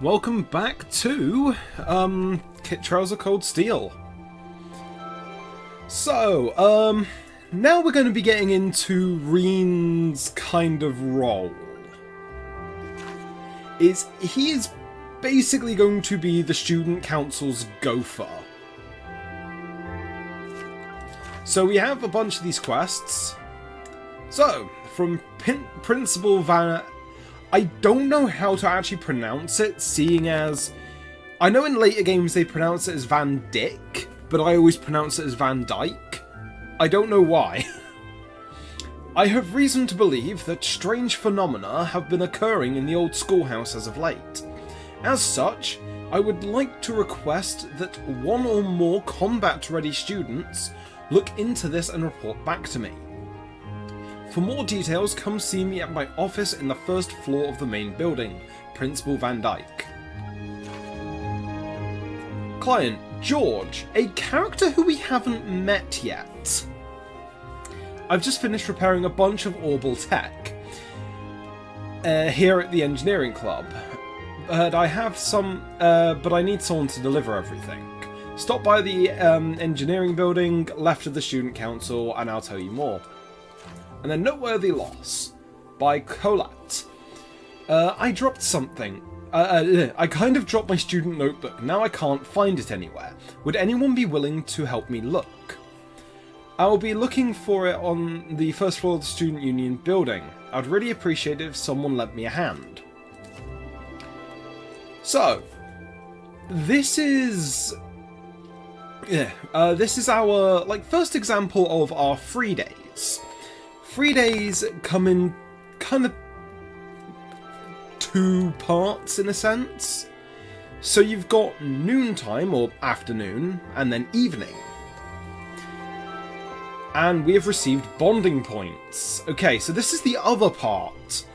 Welcome back to Kit Trails of Cold Steel. So, now we're going to be getting into Reen's kind of role. He is basically going to be the student council's gopher. So we have a bunch of these quests. So, from Principal Van... I don't know how to actually pronounce it, seeing as... I know in later games they pronounce it as Van Dyck, but I always pronounce it as Van Dyke. I don't know why. I have reason to believe that strange phenomena have been occurring in the old schoolhouse as of late. As such, I would like to request that one or more combat-ready students look into this and report back to me. For more details, come see me at my office in the first floor of the main building, Principal Van Dyke. Client, George, a character who we haven't met yet. I've just finished repairing a bunch of Orbital tech here at the engineering club, but I have some, but I need someone to deliver everything. Stop by the engineering building, left of the student council, and I'll tell you more. And then Noteworthy Loss by Colat. I dropped something. I kind of dropped my student notebook. Now I can't find it anywhere. Would anyone be willing to help me look? I'll be looking for it on the first floor of the Student Union building. I'd really appreciate it if someone lent me a hand. So, this is our first example of our free days. Free days come in kind of two parts in a sense. So you've got noontime or afternoon and then evening. And we have received bonding points. Okay, so this is the other part.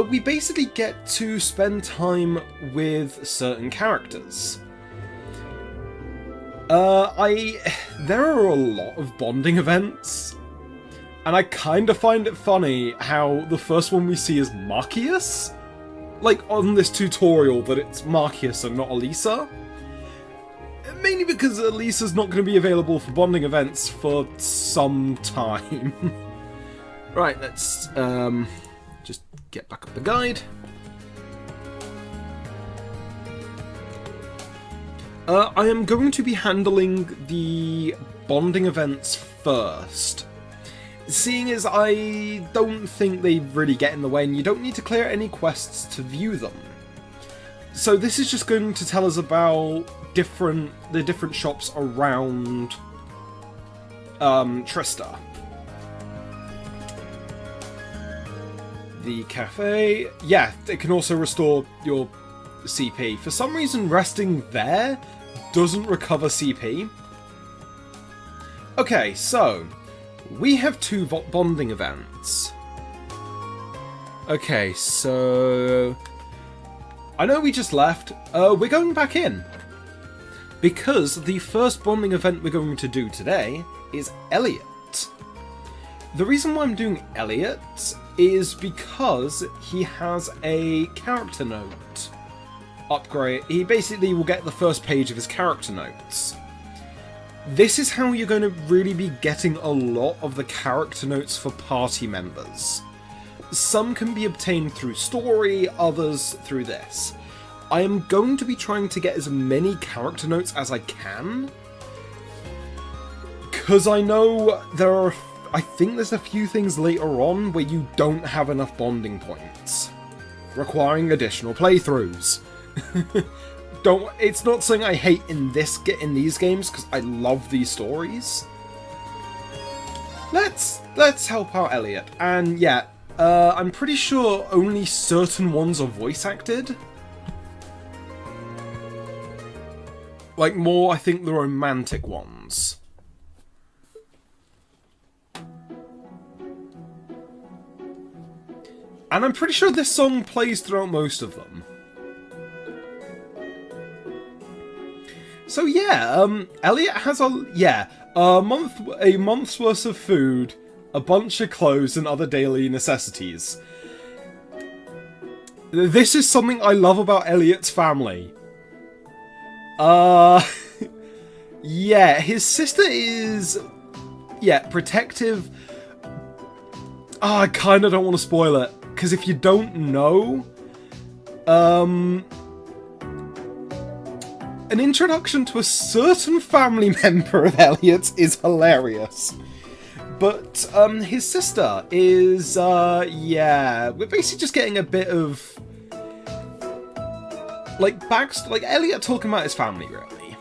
We basically get to spend time with certain characters. There are a lot of bonding events. And I kind of find it funny how the first one we see is Marcius. Like, on this tutorial, that it's Marcius and not Elisa. Mainly because Elisa's not going to be available for bonding events for some time. Right, let's just get back up the guide. I am going to be handling the bonding events first. Seeing as I don't think they really get in the way and you don't need to clear any quests to view them. So this is just going to tell us about the different shops around Trista. The cafe, yeah, it can also restore your CP. For some reason resting there doesn't recover CP. Okay, so we have two bonding events. Okay, so I know we just left. We're going back in. Because the first bonding event we're going to do today is Elliot. The reason why I'm doing Elliot is because he has a character note upgrade. He basically will get the first page of his character notes. This is how you're going to really be getting a lot of the character notes for party members. Some can be obtained through story, others through this. I am going to be trying to get as many character notes as I can, because I know I think there's a few things later on where you don't have enough bonding points, requiring additional playthroughs. It's not something I hate in these games, because I love these stories. Let's help out Elliot. And yeah, I'm pretty sure only certain ones are voice acted. Like more, I think, the romantic ones. And I'm pretty sure this song plays throughout most of them. So yeah, Elliot has a month's worth of food, a bunch of clothes and other daily necessities. This is something I love about Elliot's family. Yeah, his sister is... yeah, protective. I kind of don't want to spoil it, because if you don't know... an introduction to a certain family member of Elliot's is hilarious. But, his sister is, yeah, we're basically just getting a bit of, like, like, Elliot talking about his family, really.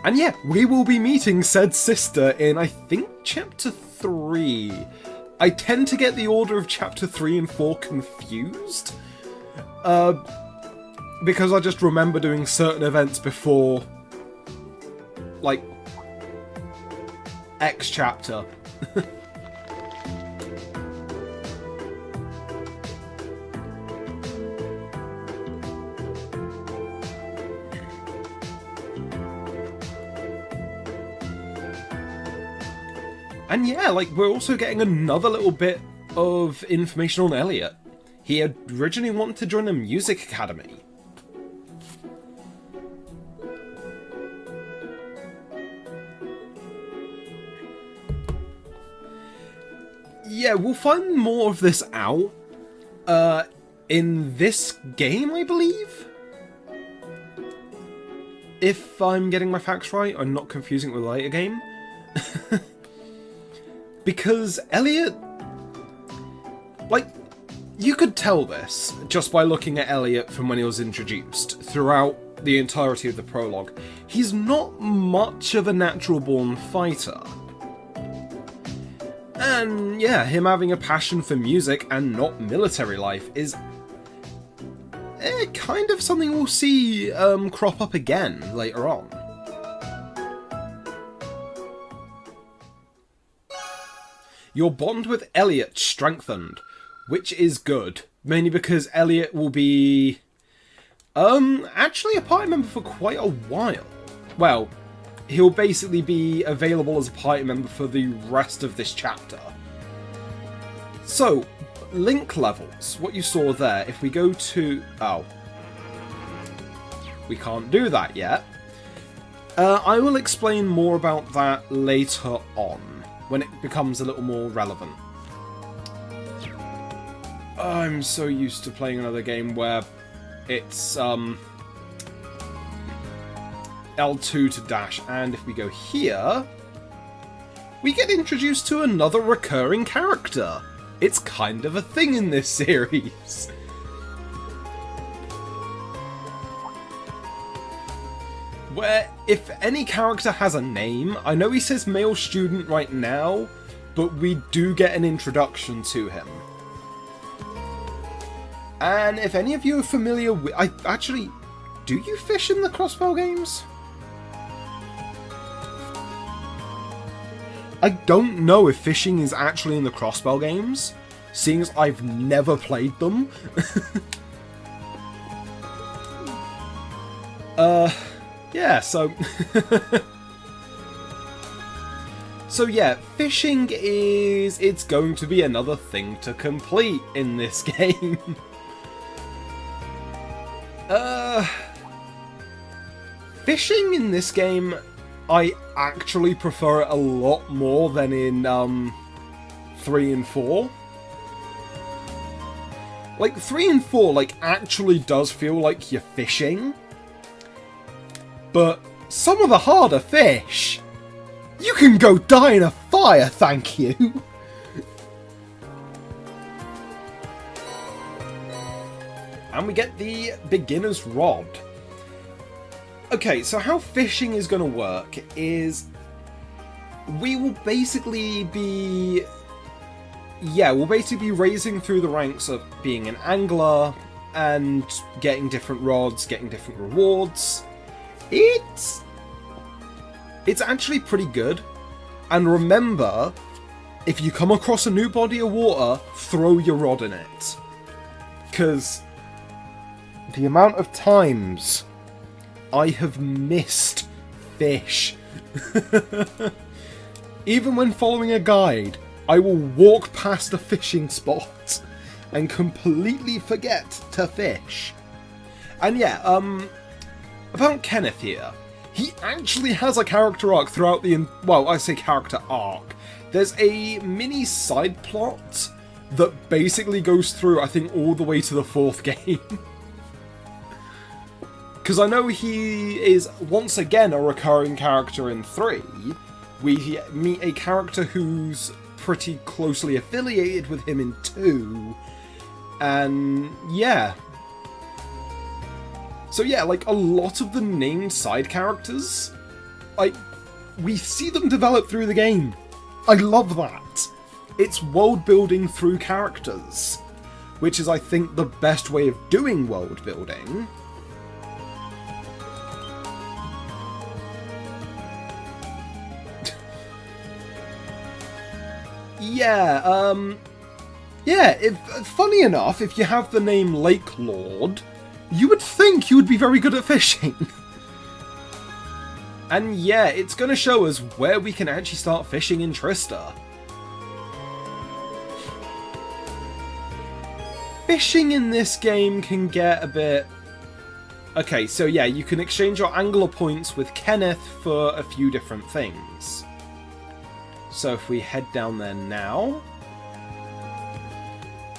And yeah, we will be meeting said sister in, I think, Chapter 3. I tend to get the order of Chapter 3 and 4 confused. Because I just remember doing certain events before, like, X chapter. And yeah, like, we're also getting another little bit of information on Elliot. He had originally wanted to join a music academy. Yeah, we'll find more of this out in this game, I believe? If I'm getting my facts right, I'm not confusing it with a later game. Because Elliot... like, you could tell this just by looking at Elliot from when he was introduced throughout the entirety of the prologue. He's not much of a natural-born fighter. And yeah, him having a passion for music and not military life is kind of something we'll see crop up again later on. Your bond with Elliot strengthened, which is good, mainly because Elliot will be actually a party member for quite a while. Well, he'll basically be available as a party member for the rest of this chapter. So, link levels, what you saw there, if we go to... oh. We can't do that yet. I will explain more about that later on, when it becomes a little more relevant. I'm so used to playing another game where it's, L2 to dash, and if we go here, we get introduced to another recurring character. It's kind of a thing in this series. Where, if any character has a name, I know he says male student right now, but we do get an introduction to him. And if any of you are familiar with... do you fish in the Crossbow games? I don't know if fishing is actually in the Crossbow games, seeing as I've never played them. Yeah, so... so yeah, fishing is... it's going to be another thing to complete in this game. Fishing in this game, I actually prefer it a lot more than in 3 and 4. Like, 3 and 4, like, actually does feel like you're fishing. But some of the harder fish, you can go die in a fire, thank you. And we get the beginner's rod. Okay, so how fishing is going to work is we will basically be... yeah, we'll basically be raising through the ranks of being an angler and getting different rods, getting different rewards. It's actually pretty good. And remember, if you come across a new body of water, throw your rod in it. Because the amount of times I have missed fish. Even when following a guide, I will walk past a fishing spot and completely forget to fish. And yeah, about Kenneth here. He actually has a character arc throughout the... Well, I say character arc. There's a mini side plot that basically goes through, I think, all the way to the 4th game. Because I know he is, once again, a recurring character in 3. We meet a character who's pretty closely affiliated with him in 2. And yeah. So yeah, like, a lot of the named side characters, like, we see them develop through the game. I love that. It's world building through characters, which is, I think, the best way of doing world building. Funny enough, if you have the name Lake Lord, you would think you would be very good at fishing. And yeah, it's going to show us where we can actually start fishing in Trista. Fishing in this game can get a bit... Okay, so yeah, you can exchange your angler points with Kenneth for a few different things. So if we head down there now...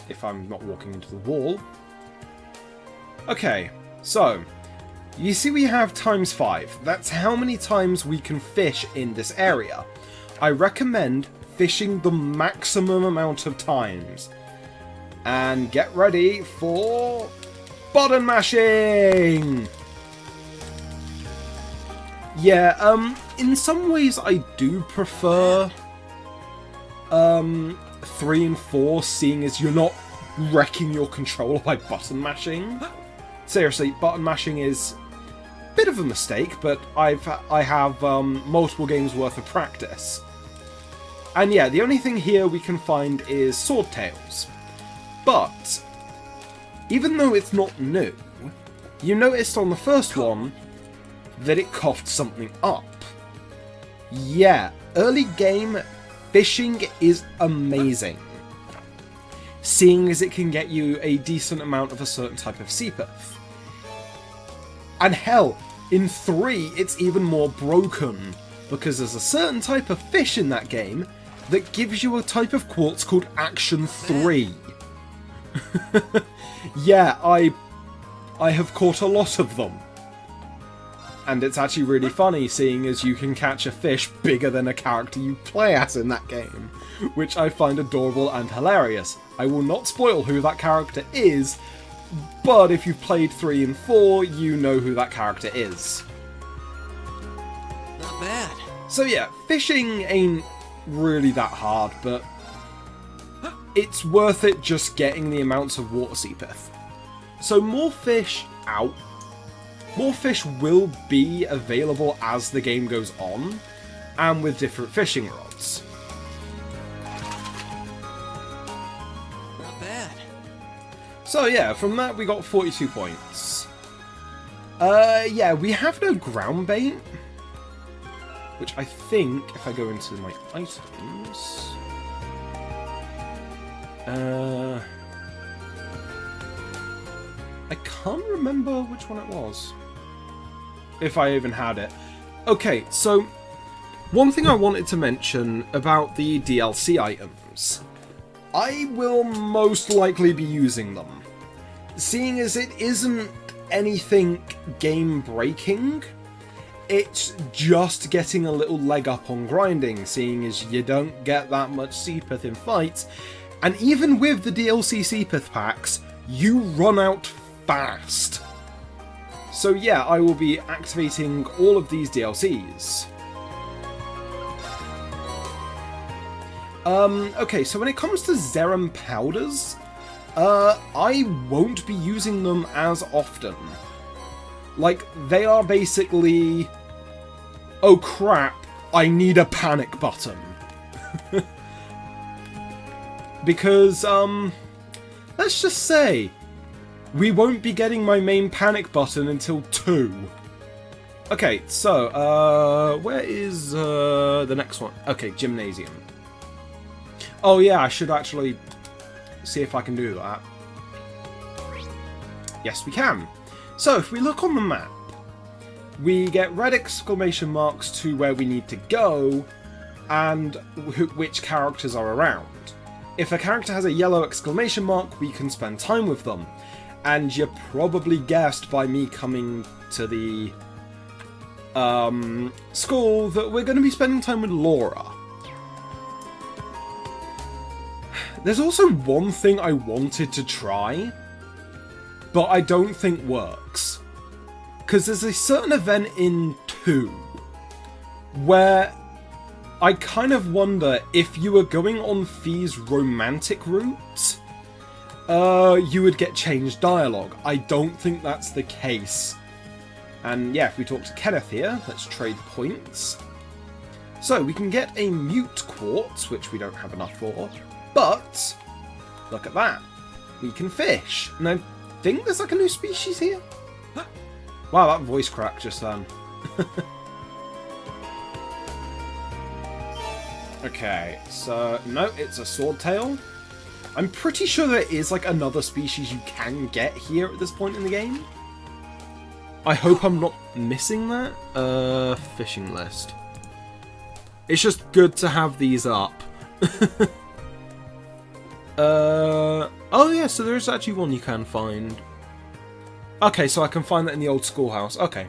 If I'm not walking into the wall... Okay, so... You see we have ×5. That's how many times we can fish in this area. I recommend fishing the maximum amount of times. And get ready for... button mashing! Yeah, in some ways I do prefer 3 and 4, seeing as you're not wrecking your controller by button mashing. Seriously, button mashing is a bit of a mistake, but I have multiple games worth of practice. And yeah, the only thing here we can find is sword tails. But, even though it's not new, you noticed on the first one that it coughed something up. Yeah, early game fishing is amazing, seeing as it can get you a decent amount of a certain type of seapith. And hell, in 3 it's even more broken, because there's a certain type of fish in that game that gives you a type of quartz called Action 3. Yeah, I have caught a lot of them. And it's actually really funny, seeing as you can catch a fish bigger than a character you play as in that game, which I find adorable and hilarious. I will not spoil who that character is, but if you've played 3 and 4, you know who that character is. Not bad. So yeah, fishing ain't really that hard, but it's worth it just getting the amounts of water seepith. So more fish out. More fish will be available as the game goes on, and with different fishing rods. Not bad. So yeah, from that we got 42 points. Yeah, we have no ground bait, which I think, if I go into my items... I can't remember which one it was. If I even had it. Okay, so one thing I wanted to mention about the DLC items. I will most likely be using them, seeing as it isn't anything game-breaking. It's just getting a little leg up on grinding, seeing as you don't get that much seapith in fights, and even with the DLC seapith packs, you run out fast. So yeah, I will be activating all of these DLCs. Okay, so when it comes to Zerum powders, I won't be using them as often. Like, they are basically... Oh crap, I need a panic button. Because, let's just say, we won't be getting my main panic button until 2. Okay, so, where is, the next one? Okay, Gymnasium. Oh yeah, I should actually see if I can do that. Yes, we can. So, if we look on the map, we get red exclamation marks to where we need to go, and which characters are around. If a character has a yellow exclamation mark, we can spend time with them. And you probably guessed by me coming to the school that we're going to be spending time with Laura. There's also one thing I wanted to try, but I don't think works. Because there's a certain event in 2 where I kind of wonder if you were going on Fi's romantic route, you would get changed dialogue. I don't think that's the case. And yeah, if we talk to Kenneth here, let's trade points. So we can get a mute quartz, which we don't have enough for, but look at that. We can fish. And I think there's like a new species here. Wow, that voice crack just then. Okay, so no, it's a swordtail. I'm pretty sure there is like another species you can get here at this point in the game. I hope I'm not missing that. Fishing list. It's just good to have these up. Oh yeah, so there is actually one you can find. Okay, so I can find that in the old schoolhouse. Okay.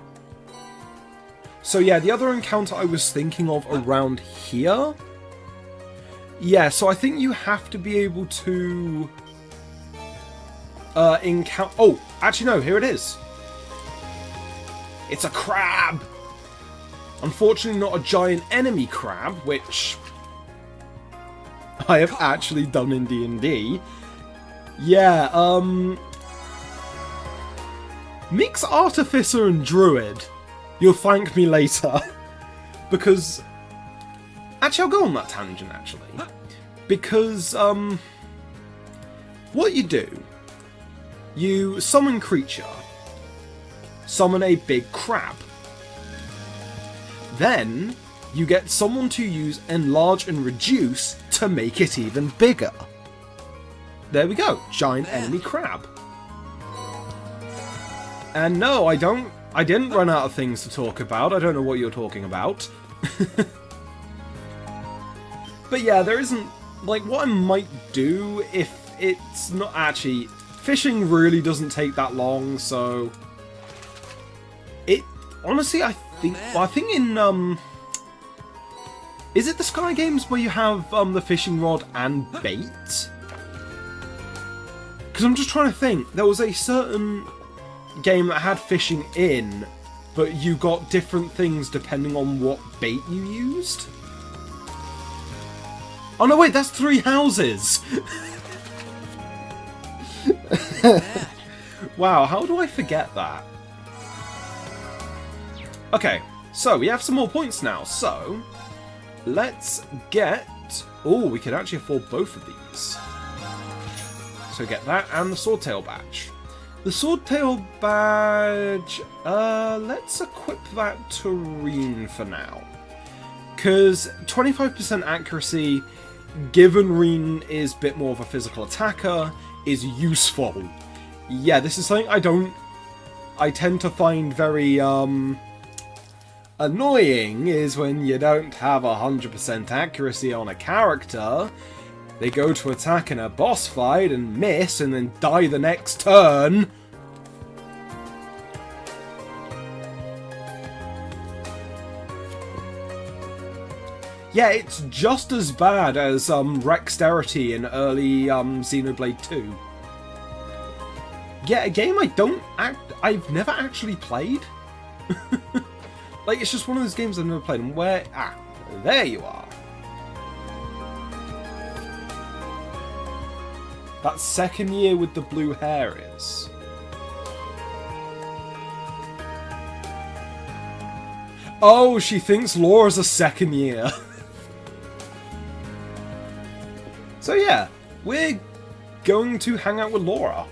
So yeah, the other encounter I was thinking of around here. Yeah, so I think you have to be able to encounter. Oh, actually no, here it is. It's a crab. Unfortunately, not a giant enemy crab, which I have actually done in D&D. Yeah, mix Artificer and Druid. You'll thank me later. Because... Actually, I'll go on that tangent, actually. Because, what you do... You summon creature. Summon a big crab. Then, you get someone to use Enlarge and Reduce to make it even bigger. There we go. Giant enemy crab. And no, I didn't run out of things to talk about. I don't know what you're talking about. But yeah, there isn't... Like, what I might do if it's not actually... Fishing really doesn't take that long, so... It... Honestly, I think... Well, I think in, Is it the Sky Games where you have, the fishing rod and bait? Because I'm just trying to think. There was a certain game that had fishing in, but you got different things depending on what bait you used. Oh no, wait, that's 3 houses! Wow, how do I forget that? Okay, so we have some more points now, so let's get... Oh, we could actually afford both of these. So get that and the Swordtail badge. The Swordtail badge, let's equip that to Reen for now. Because 25% accuracy, given Reen is a bit more of a physical attacker, is useful. Yeah, this is something I tend to find very, annoying, is when you don't have 100% accuracy on a character. They go to attack in a boss fight and miss and then die the next turn. Yeah, it's just as bad as Rexterity in early Xenoblade 2. Yeah, a game I've never actually played. Like, it's just one of those games I've never played. And where... Ah, there you are. That second year with the blue hair is. Oh, she thinks Laura's a second year. So yeah, we're going to hang out with Laura.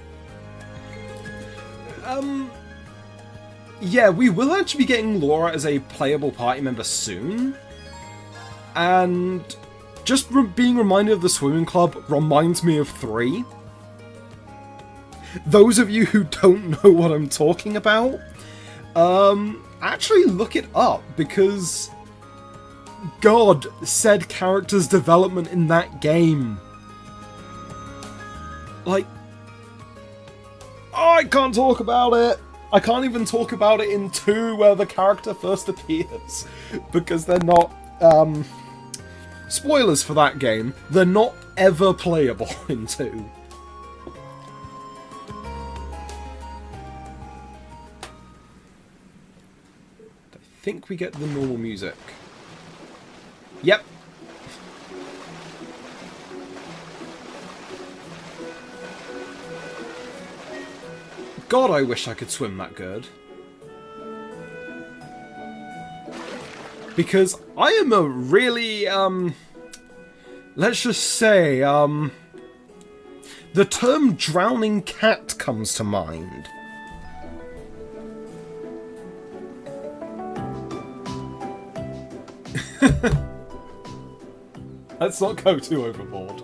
Yeah, we will actually be getting Laura as a playable party member soon. And just being reminded of the swimming club reminds me of 3. those of you who don't know what I'm talking about, actually look it up, because God, said character's development in that game. Like, oh, I can't talk about it. I can't even talk about it in 2 where the character first appears, because they're not, spoilers for that game, they're not ever playable in 2. I think we get the normal music. Yep. God, I wish I could swim that good. Because I am a really, let's just say, the term drowning cat comes to mind. Let's not go too overboard.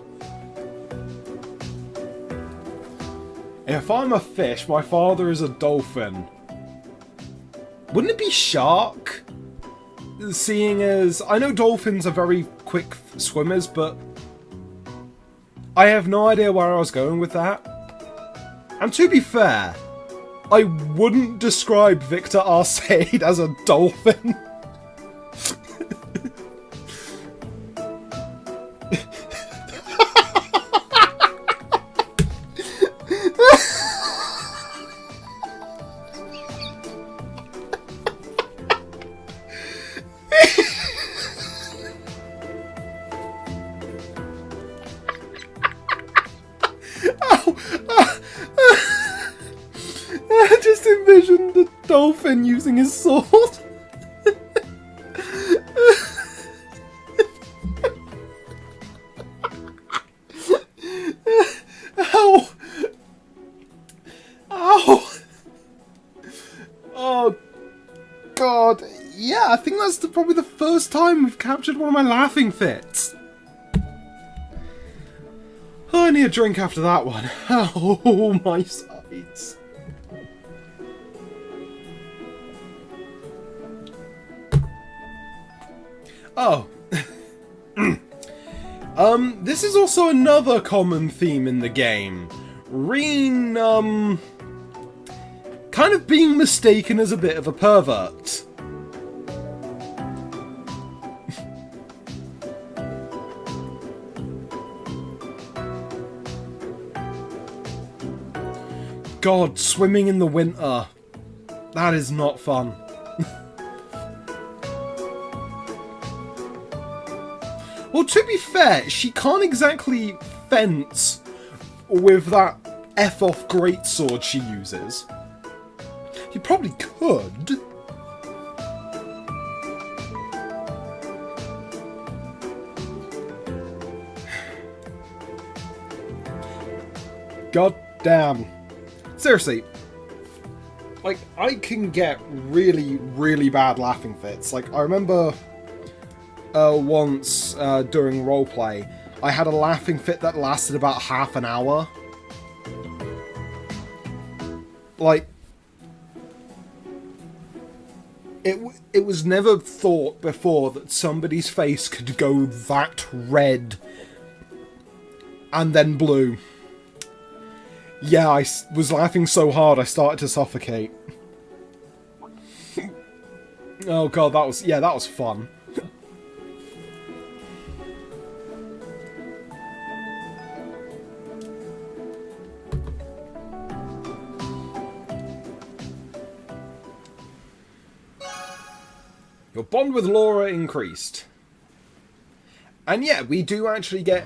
If I'm a fish, my father is a dolphin. Wouldn't it be shark? Seeing as... I know dolphins are very quick swimmers, but... I have no idea where I was going with that. And to be fair, I wouldn't describe Victor Arcade as a dolphin. I just envisioned the dolphin using his sword. Ow! Ow! Oh, God. Yeah, I think that's probably the first time we've captured one of my laughing fits. Oh, I need a drink after that one. Oh, my sides. Oh. This is also another common theme in the game. Rean, kind of being mistaken as a bit of a pervert. God, swimming in the winter. That is not fun. Well, to be fair, she can't exactly fence with that F-off greatsword she uses. You probably could. God damn. Seriously. Like, I can get really, really bad laughing fits. Like, I remember... once during roleplay, I had a laughing fit that lasted about half an hour. Like, it was never thought before that somebody's face could go that red and then blue. Yeah, I was laughing so hard I started to suffocate. Oh god, that was fun. Your bond with Laura increased. And yeah, we do actually get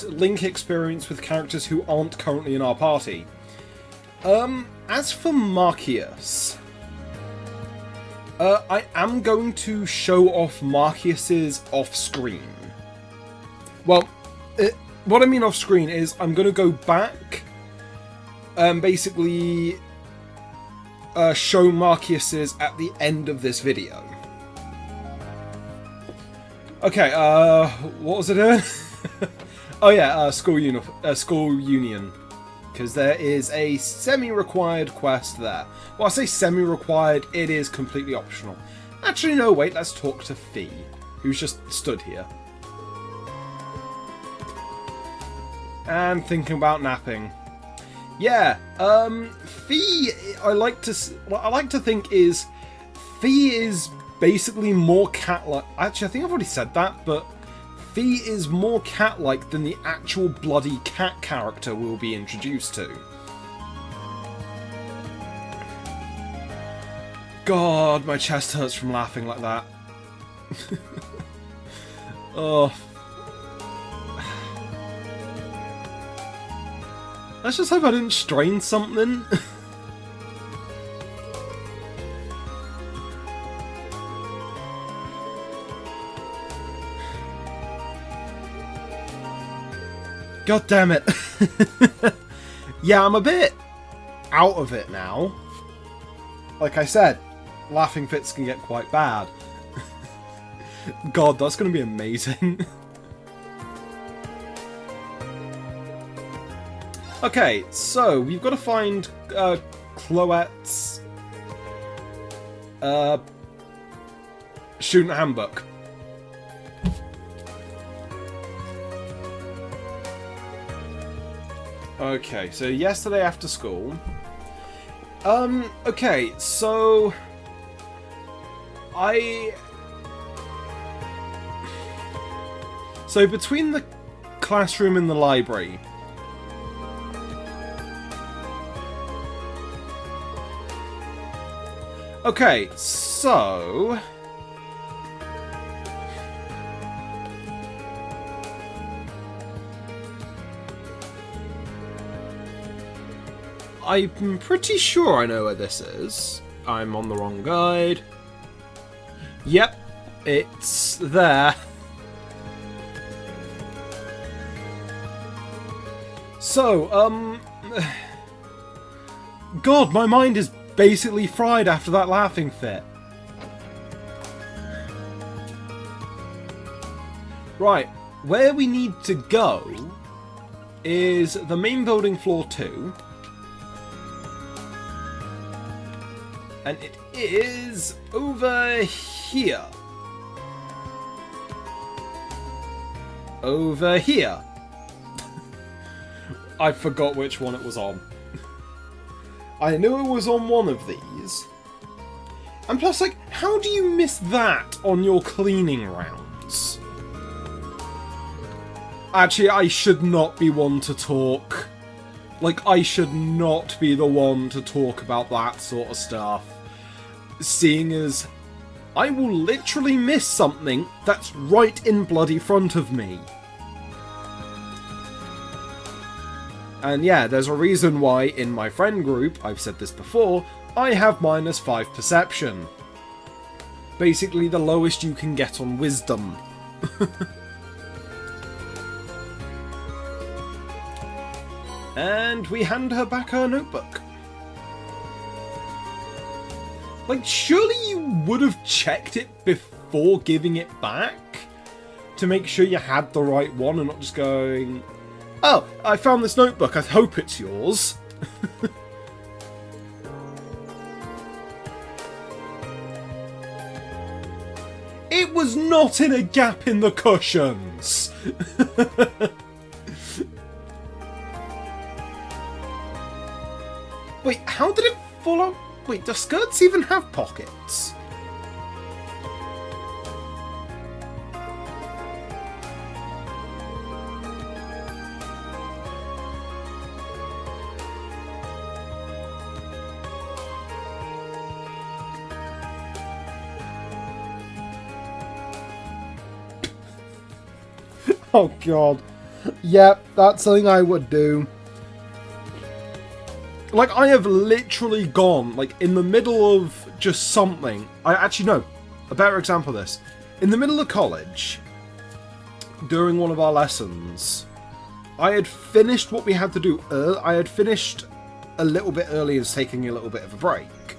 Link experience with characters who aren't currently in our party. As for Marcius, I am going to show off Marcius's off-screen. Well, what I mean off-screen is I'm going to go back and basically show Marcius's at the end of this video. Okay, what was it doing? Oh yeah, school union. because there is a semi-required quest there. Well, I say semi-required, it is completely optional. Actually, no, wait, let's talk to Fee, who's just stood here. And thinking about napping. Yeah, Fee, I like to think is, Fee is basically more cat-like. Actually, I think I've already said that, but Fee is more cat-like than the actual bloody cat character we'll be introduced to. God, my chest hurts from laughing like that. Oh. Let's just hope I didn't strain something. God damn it. Yeah, I'm a bit out of it now. Like I said, laughing fits can get quite bad. God, that's going to be amazing. Okay, so we've got to find Chloette's student handbook. Okay, so yesterday after school. Okay, so So between the classroom and the library, okay, so I'm pretty sure I know where this is. I'm on the wrong guide. Yep, it's there. So, God, my mind is basically fried after that laughing fit. Right, where we need to go is the main building, floor 2. And it is over here. Over here. I forgot which one it was on. I knew it was on one of these. And plus, like, how do you miss that on your cleaning rounds? Actually, I should not be one to talk. Like, I should not be the one to talk about that sort of stuff. Seeing as I will literally miss something that's right in bloody front of me. And yeah, there's a reason why in my friend group, I've said this before, I have -5 perception. Basically the lowest you can get on wisdom. And we hand her back her notebook. Like, surely you would have checked it before giving it back? To make sure you had the right one and not just going, oh, I found this notebook, I hope it's yours. It was not in a gap in the cushions. Wait, how did it fall out? Wait, do skirts even have pockets? Oh god. Yep, that's something I would do. Like, I have literally gone, like, in the middle of just something. I actually know a better example of this. In the middle of college, during one of our lessons, I had finished what we had to do. I had finished a little bit early and was taking a little bit of a break.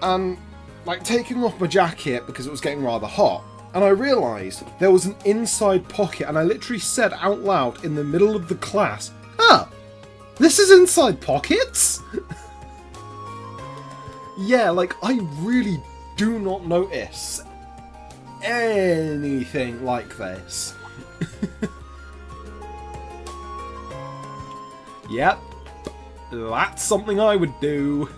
And, like, taking off my jacket because it was getting rather hot, and I realised there was an inside pocket, and I literally said out loud in the middle of the class, "Huh, this is inside pockets?" Yeah, like, I really do not notice anything like this. Yep, that's something I would do.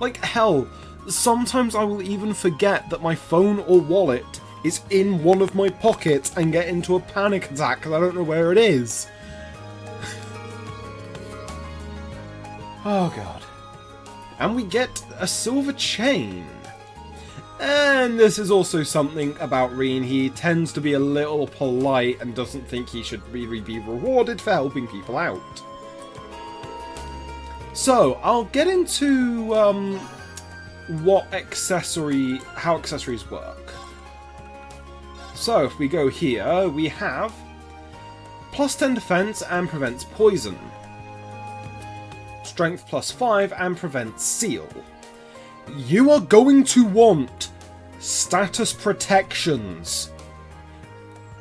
Like, hell, sometimes I will even forget that my phone or wallet is in one of my pockets and get into a panic attack because I don't know where it is. Oh god. And we get a silver chain. And this is also something about Rean. He tends to be a little polite and doesn't think he should really be rewarded for helping people out. So, I'll get into how accessories work. So, if we go here, we have plus 10 defense and prevents poison. Strength plus 5 and prevents seal. You are going to want status protections.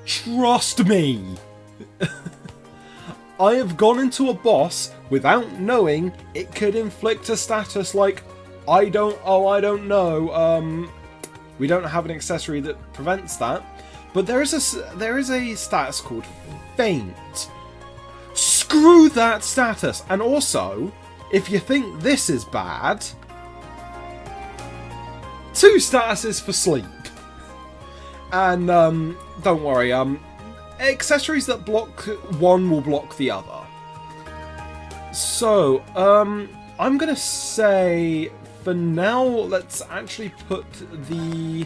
Trust me. I have gone into a boss without knowing it could inflict a status like, I don't know, we don't have an accessory that prevents that, but there is a status called Faint. Screw that status! And also, if you think this is bad, 2 statuses for sleep. And, don't worry, accessories that block one will block the other. So, I'm gonna say, for now, let's actually put the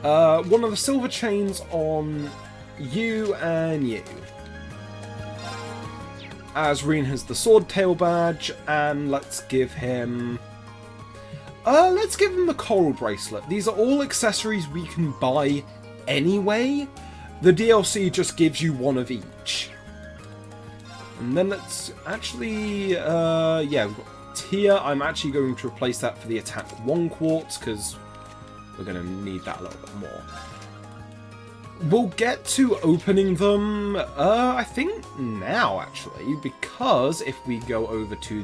one of the silver chains on you and you. As Rean has the sword tail badge, and let's give him the coral bracelet. These are all accessories we can buy anyway. The DLC just gives you one of each. And then let's actually, yeah, we've got Tia. I'm actually going to replace that for the attack 1 quartz, because we're going to need that a little bit more. We'll get to opening them, I think now, actually, because if we go over to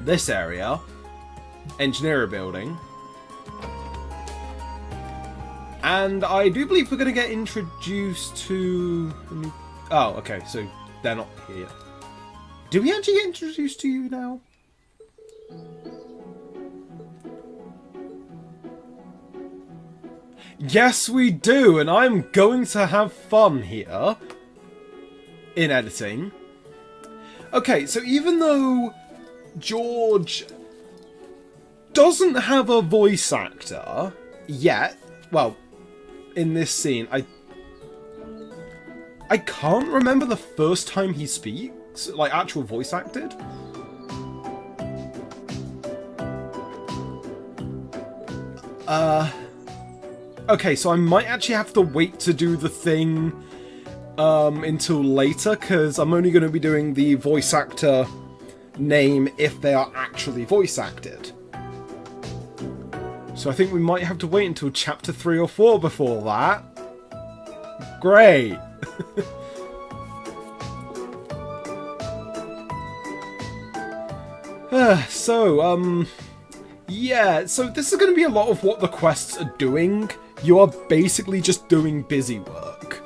this area, Engineer Building, and I do believe we're going to get introduced to... Oh, okay, so they're not here. Do we actually get introduced to you now? Yes, we do, and I'm going to have fun here in editing. Okay, so even though George doesn't have a voice actor yet, well, in this scene, I can't remember the first time he speaks, like actual voice acted. Okay, so I might actually have to wait to do the thing until later, because I'm only going to be doing the voice actor name if they are actually voice acted. So I think we might have to wait until chapter 3 or 4 before that. Great! Yeah, so this is going to be a lot of what the quests are doing. You are basically just doing busy work.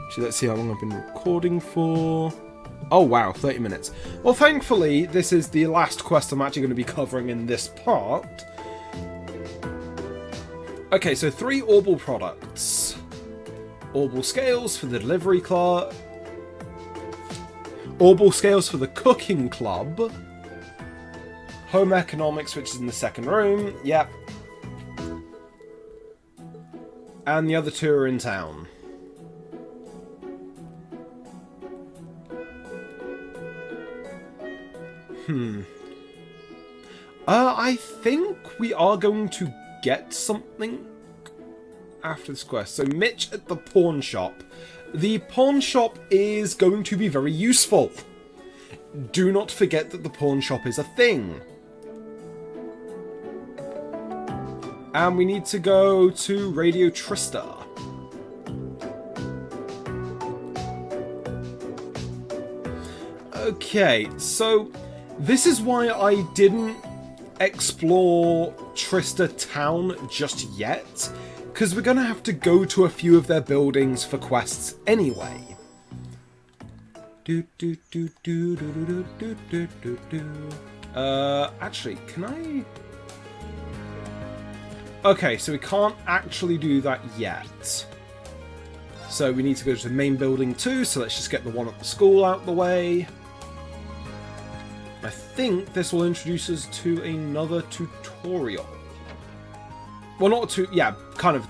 Actually, let's see how long I've been recording for. Oh wow, 30 minutes. Well, thankfully, this is the last quest I'm actually going to be covering in this part. Okay, so 3 Orbal products. Orbal scales for the delivery club. Orbal scales for the cooking club. Home economics, which is in the second room. Yep. And the other 2 are in town. I think we are going to get something after this quest. So Mitch at the pawn shop. The pawn shop is going to be very useful. do not forget that the pawn shop is a thing. And we need to go to Radio Trista. Okay, so this is why I didn't explore Trista Town just yet, because we're going to have to go to a few of their buildings for quests anyway. Actually, can I... Okay, so we can't actually do that yet. So we need to go to the main building too, so let's just get the one at the school out the way. I think this will introduce us to another tutorial. Well, not to... yeah, kind of...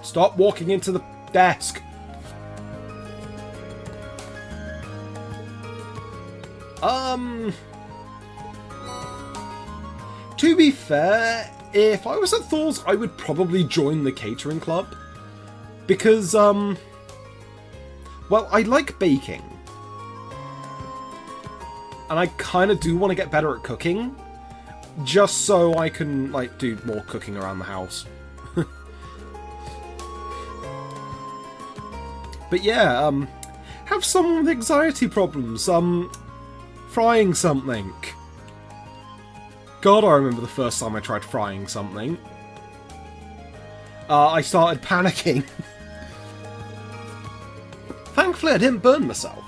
Stop walking into the desk. To be fair, if I was at Thor's, I would probably join the catering club. Because, well, I like baking. And I kind of do want to get better at cooking. Just so I can, like, do more cooking around the house. But yeah, have someone with anxiety problems, frying something. God, I remember the first time I tried frying something. I started panicking. Thankfully, I didn't burn myself.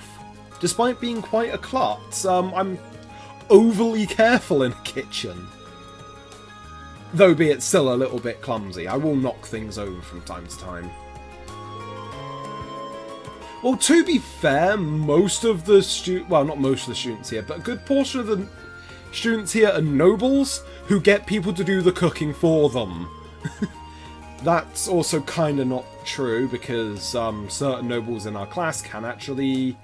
Despite being quite a klutz, I'm overly careful in a kitchen. Though be it still a little bit clumsy. I will knock things over from time to time. Well, to be fair, most of the well, not most of the students here, but a good portion of the students here are nobles who get people to do the cooking for them. That's also kind of not true, because certain nobles in our class can actually...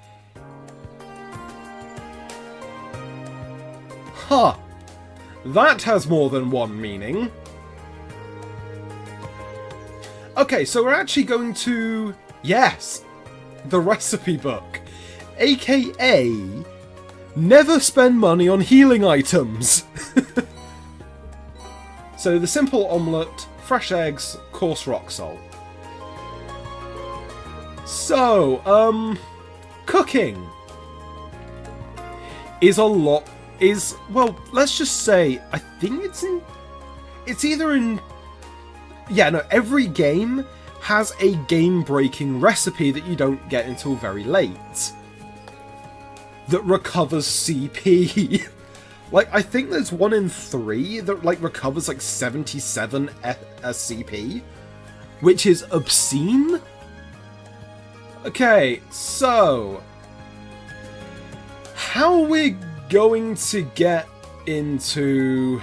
Huh. That has more than one meaning. Okay, so we're actually going to... Yes! The recipe book. AKA... Never spend money on healing items. So the simple omelette, fresh eggs, coarse rock salt. So, cooking is a lot... well, let's just say, I think it's either in... Yeah, no, every game has a game-breaking recipe that you don't get until very late. That recovers CP. Like, I think there's 1 in 3 that, like, recovers, like, 77 CP. Which is obscene. Okay, so... How are we going to get into...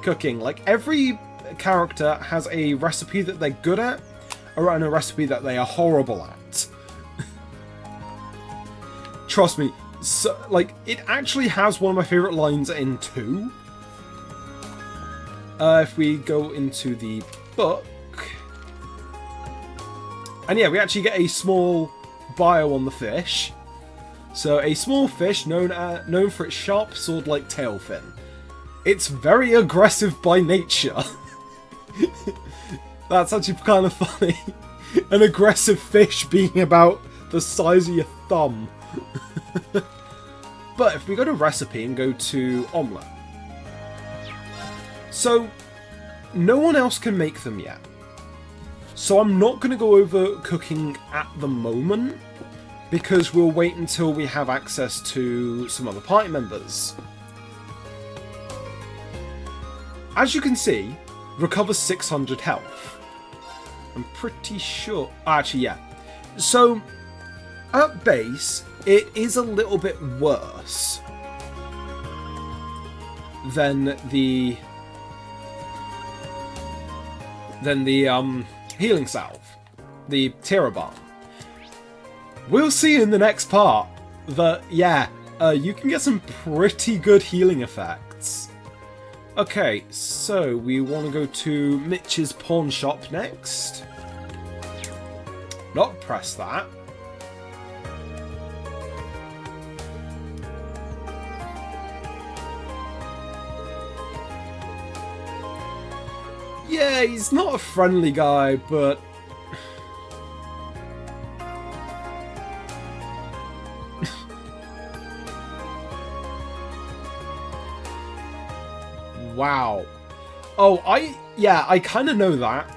cooking? Like, every character has a recipe that they're good at, or a recipe that they are horrible at. Trust me, so, like, it actually has one of my favourite lines in 2. If we go into the book... And yeah, we actually get a small bio on the fish. So, a small fish known for its sharp sword-like tail fin. It's very aggressive by nature. That's actually kind of funny. An aggressive fish being about the size of your thumb. But if we go to recipe and go to omelette. So, no one else can make them yet. So I'm not going to go over cooking at the moment, because we'll wait until we have access to some other party members. As you can see, recovers 600 health. I'm pretty sure... Actually, yeah. So, at base, it is a little bit worse than the healing salve, the Tiraban. We'll see in the next part that, yeah, you can get some pretty good healing effects. Okay, so we want to go to Mitch's pawn shop next. Not press that. Yeah, he's not a friendly guy, but... Wow. Oh, I kind of know that.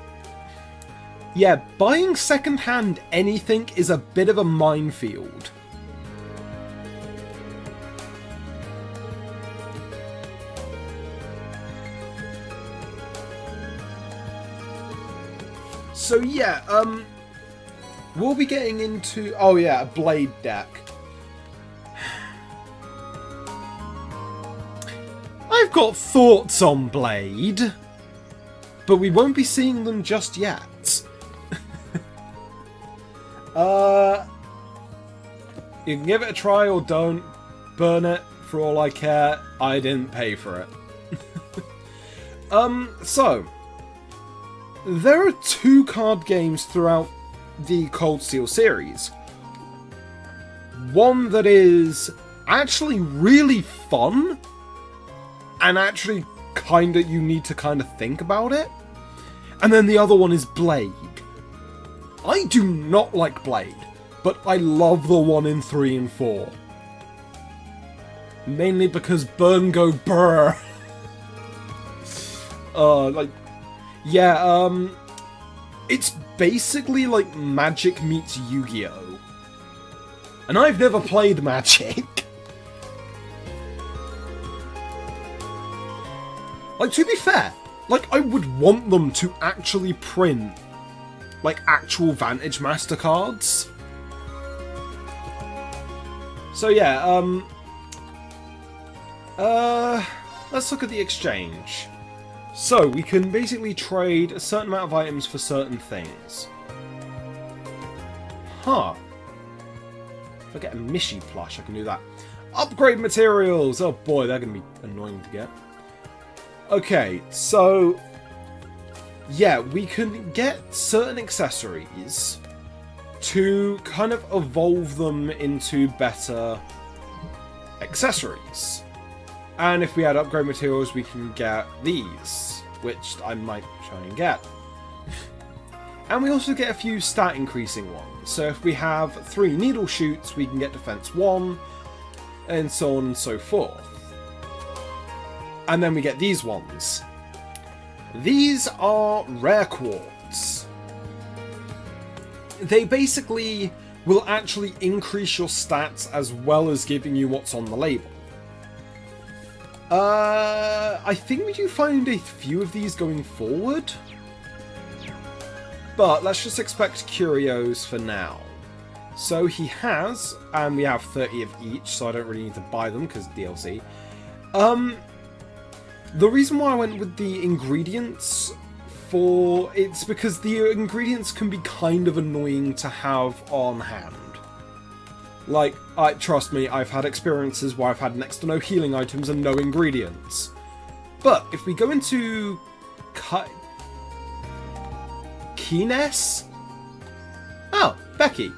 Yeah, buying secondhand anything is a bit of a minefield. So yeah, we'll be getting into, oh yeah, a Blade deck. I've got thoughts on Blade, but we won't be seeing them just yet. You can give it a try or don't. Burn it, for all I care. I didn't pay for it. So, there are 2 card games throughout the Cold Steel series. One that is actually really fun, and actually kinda you need to kinda think about it. And then the other one is Blade. I do not like Blade, but I love the one in 3 and 4. Mainly because burn go brr. It's basically like Magic meets Yu-Gi-Oh! And I've never played Magic. Like, to be fair, like, I would want them to actually print, like, actual Vantage Master cards. So yeah, let's look at the exchange. So, we can basically trade a certain amount of items for certain things. Huh. If I get a Mishi plush, I can do that. Upgrade materials! Oh boy, they're going to be annoying to get. Okay, so... yeah, we can get certain accessories to kind of evolve them into better accessories. And if we add upgrade materials, we can get these, which I might try and get. And we also get a few stat increasing ones. So if we have 3 needle shoots, we can get defense 1, and so on and so forth. And then we get these ones. These are rare quartz. They basically will actually increase your stats as well as giving you what's on the label. I think we do find a few of these going forward. But let's just expect curios for now. So he has, and we have 30 of each, so I don't really need to buy them because DLC. The reason why I went with the ingredients it's because the ingredients can be kind of annoying to have on hand. Like, trust me, I've had experiences where I've had next to no healing items and no ingredients. But if we go into Kines? Oh, Becky.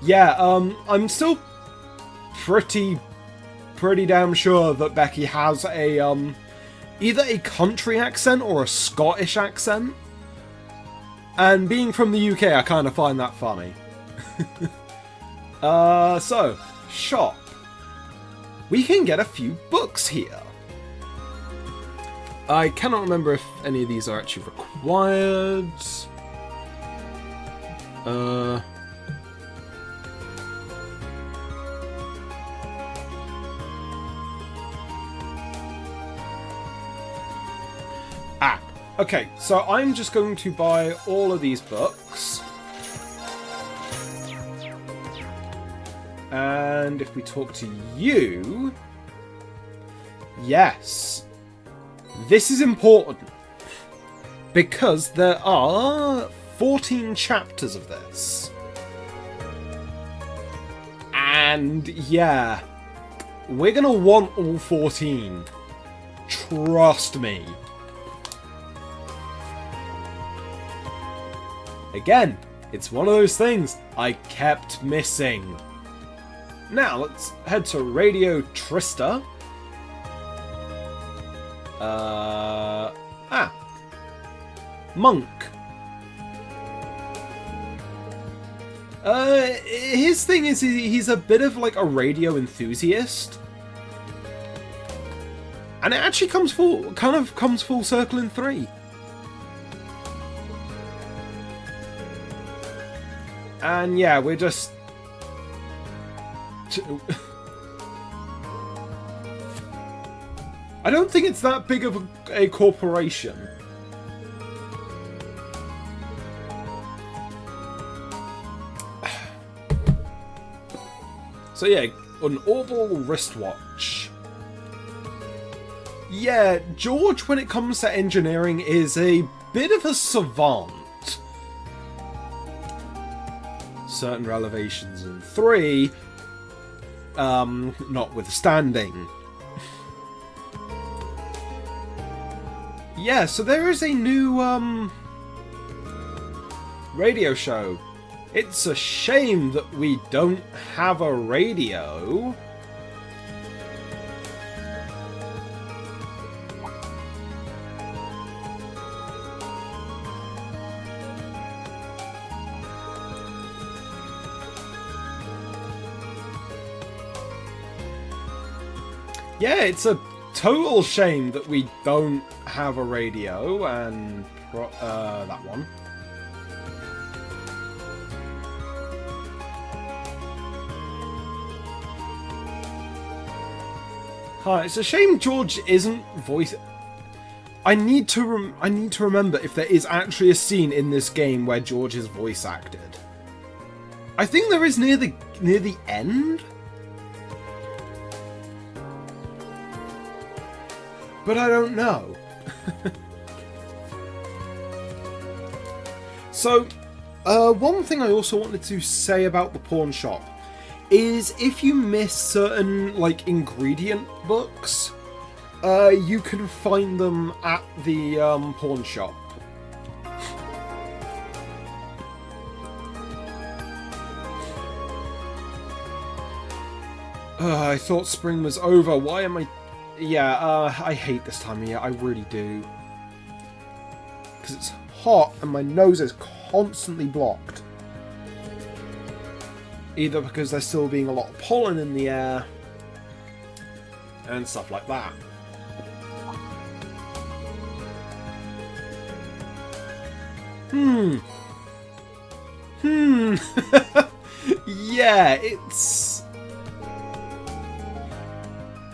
Yeah, I'm still pretty damn sure that Becky has a, either a country accent or a Scottish accent. And being from the UK, I kind of find that funny. So, shop. We can get a few books here. I cannot remember if any of these are actually required. Okay, so I'm just going to buy all of these books. And if we talk to you... yes. This is important. Because there are 14 chapters of this. And yeah, we're gonna want all 14. Trust me. Again, It's one of those things I kept missing. Now, let's head to Radio Trista. Monk. His thing is he's a bit of like a radio enthusiast. And it actually comes full circle in 3. And yeah, we're just... I don't think it's that big of a corporation. So yeah, an Orbital wristwatch. Yeah, George, when it comes to engineering, is a bit of a savant. Certain revelations in 3, notwithstanding. Yeah, so there is a new, radio show. It's a shame that we don't have a radio. Yeah, it's a total shame that we don't have a radio, and that one. Hi, it's a shame George isn't voice. I need to remember if there is actually a scene in this game where George is voice acted. I think there is near the end. But I don't know. So, one thing I also wanted to say about the pawn shop is if you miss certain, like, ingredient books, you can find them at the pawn shop. I thought spring was over. Why am I... Yeah, I hate this time of year. I really do. Because it's hot and my nose is constantly blocked. Either because there's still being a lot of pollen in the air and stuff like that. Yeah, it's...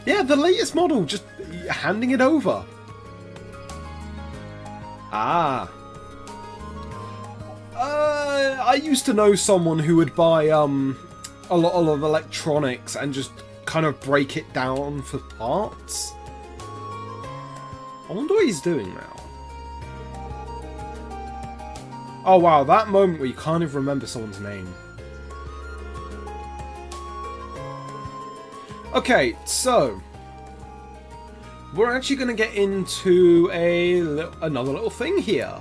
Yeah, the latest model, just handing it over. Ah. I used to know someone who would buy a lot of electronics and just kind of break it down for parts. I wonder what he's doing now. Oh wow, that moment where you can't even remember someone's name. Okay, so we're actually going to get into another little thing here.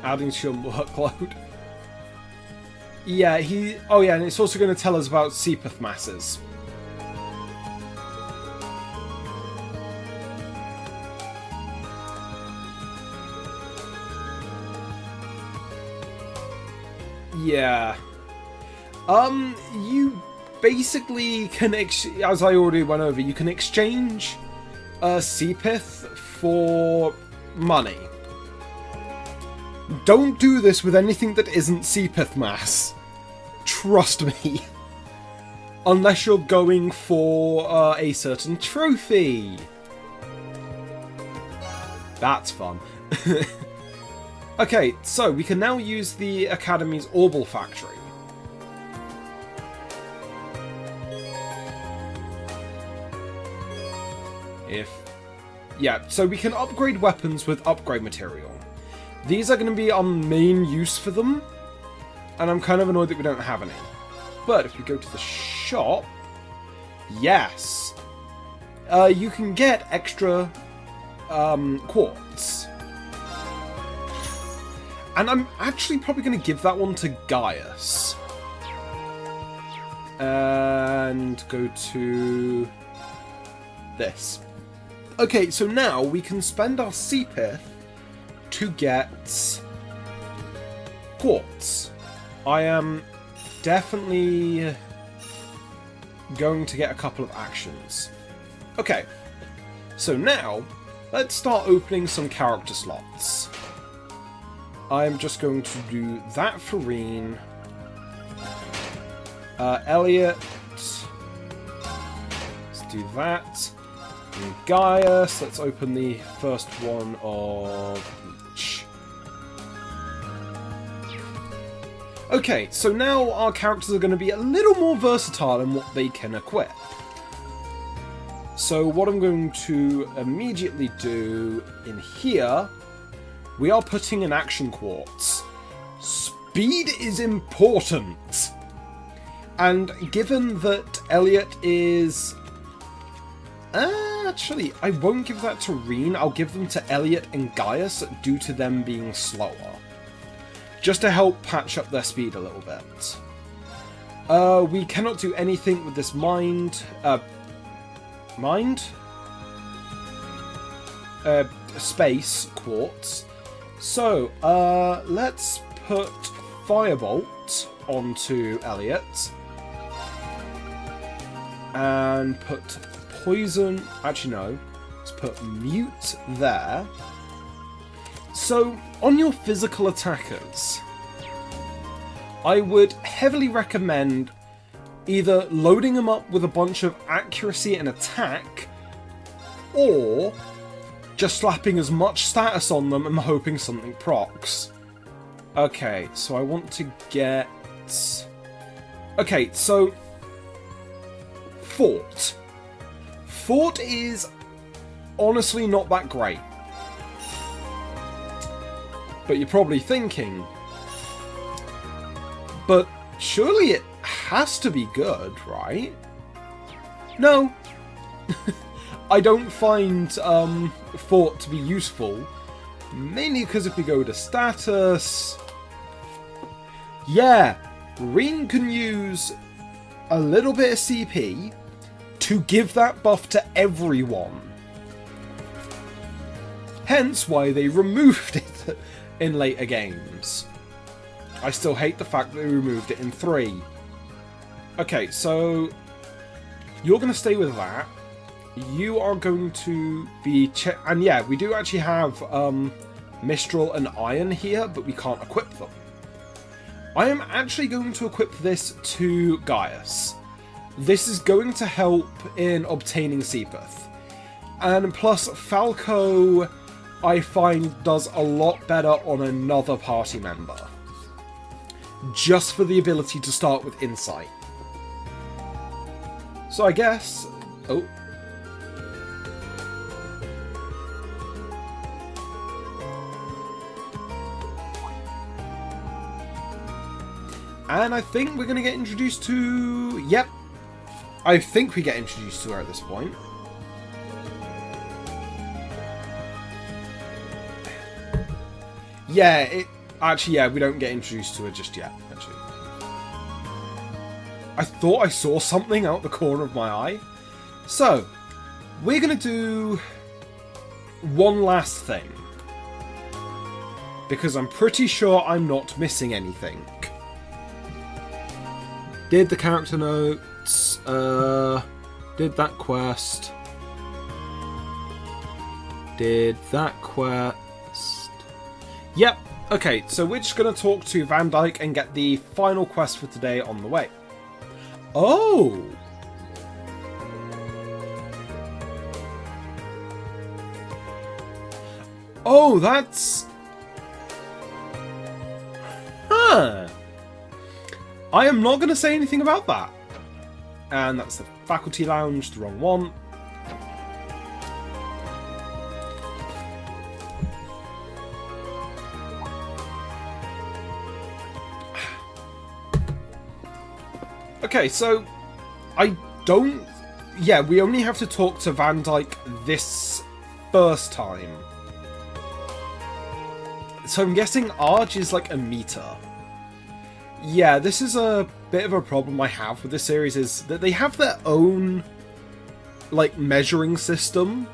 Adding to your workload. Yeah, oh yeah, and it's also going to tell us about Sepith masses. Yeah. You basically can, as I already went over, you can exchange Sepith for money. Don't do this with anything that isn't Sepith mass. Trust me. Unless you're going for a certain trophy. That's fun. Okay, so we can now use the Academy's Orbital Factory. Yeah, so we can upgrade weapons with upgrade material. These are going to be our main use for them, and I'm kind of annoyed that we don't have any. But if we go to the shop, yes, you can get extra quartz. And I'm actually probably going to give that one to Gaius. And go to this. Okay, so now we can spend our Seepith to get quartz. I am definitely going to get a couple of actions. Okay, so now let's start opening some character slots. I'm just going to do that for Rean. Elliot. Let's do that. And Gaius. Let's open the first one of each. Okay, so now our characters are going to be a little more versatile in what they can equip. So what I'm going to immediately do in here, we are putting an action quartz. Speed is important. And given that Elliot is... actually, I won't give that to Rean. I'll give them to Elliot and Gaius due to them being slower. Just to help patch up their speed a little bit. We cannot do anything with this mind... space quartz. So, let's put Firebolt onto Elliot. And put Poison... Actually, no. Let's put Mute there. So, on your physical attackers, I would heavily recommend either loading them up with a bunch of accuracy and attack, or just slapping as much status on them and hoping something procs. Okay, so I want to get... Okay, so... Fort. Fort is honestly not that great. But you're probably thinking, but surely it has to be good, right? No. I don't find Fort to be useful, mainly because if we go to status... Yeah, Rean can use a little bit of CP to give that buff to everyone. Hence why they removed it in later games. I still hate the fact that they removed it in 3. Okay, so you're going to stay with that. You are going to be... And yeah, we do actually have Mistral and Iron here, but we can't equip them. I am actually going to equip this to Gaius. This is going to help in obtaining Seepith. And plus, Falco, I find, does a lot better on another party member. Just for the ability to start with Insight. So I guess... Oh. And I think we're going to get introduced to... Yep. I think we get introduced to her at this point. Yeah, actually, yeah, we don't get introduced to her just yet, actually. I thought I saw something out the corner of my eye. So, we're going to do one last thing. Because I'm pretty sure I'm not missing anything. Did the character notes, did that quest, did that quest. Yep, okay, so we're just going to talk to Van Dyke and get the final quest for today on the way. Oh! Oh, that's... Huh! I am not going to say anything about that. And that's the faculty lounge, the wrong one. Okay, so I don't... Yeah, we only have to talk to Van Dyke this first time. So I'm guessing Arge is like a meter. Yeah, this is a bit of a problem I have with this series, is that they have their own, like, measuring system,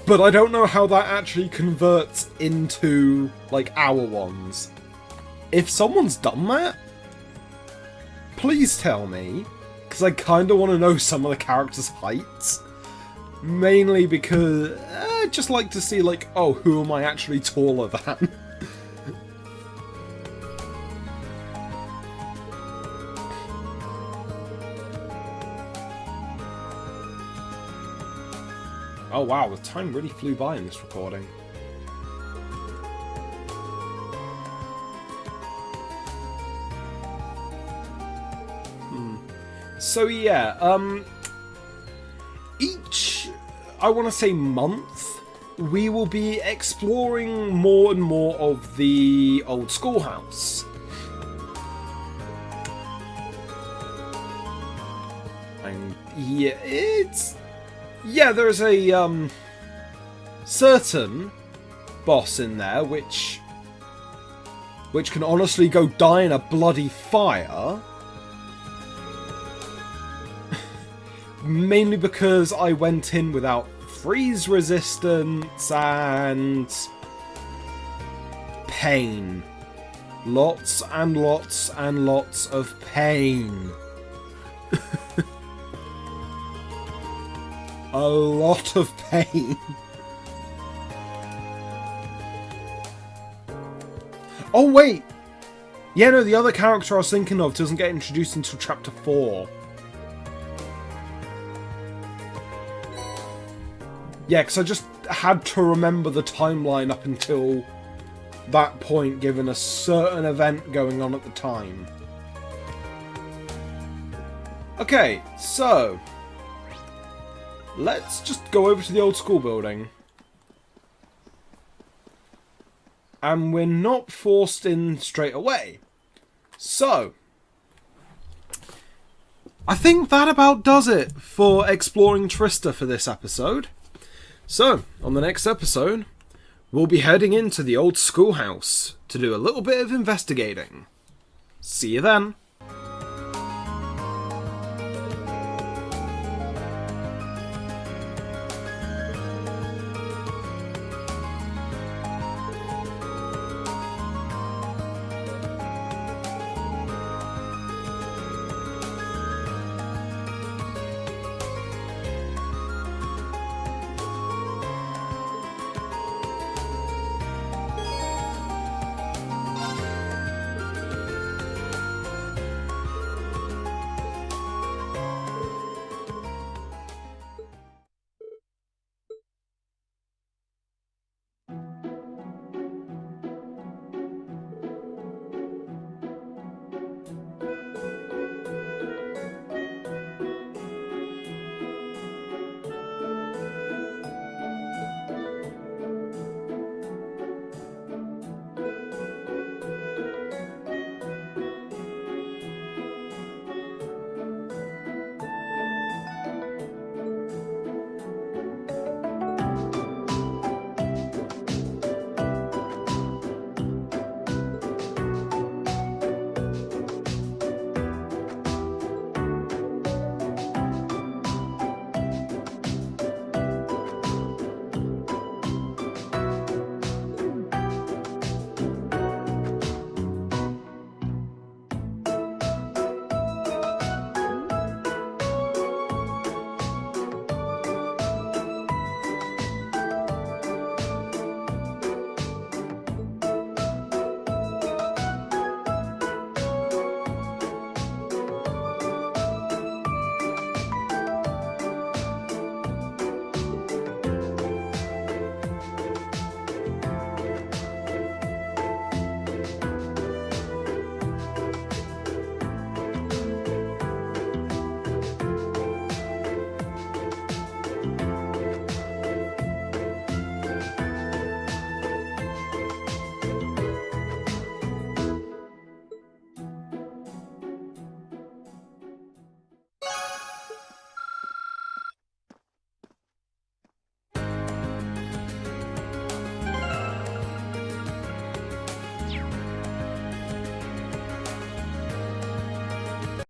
but I don't know how that actually converts into, like, our ones. If someone's done that, please tell me, because I kind of want to know some of the characters' heights. Mainly because I just like to see, like, oh, who am I actually taller than? Oh wow, the time really flew by in this recording. So yeah, each, I want to say month, we will be exploring more and more of the old schoolhouse. And yeah, there's a certain boss in there which can honestly go die in a bloody fire. Mainly because I went in without freeze resistance and pain. Lots and lots and lots of pain. A lot of pain. Oh wait! Yeah, no, the other character I was thinking of doesn't get introduced until chapter 4. Yeah, because I just had to remember the timeline up until that point, given a certain event going on at the time. Okay, so let's just go over to the old school building. And we're not forced in straight away. So I think that about does it for exploring Trista for this episode. So, on the next episode, we'll be heading into the old schoolhouse to do a little bit of investigating. See you then.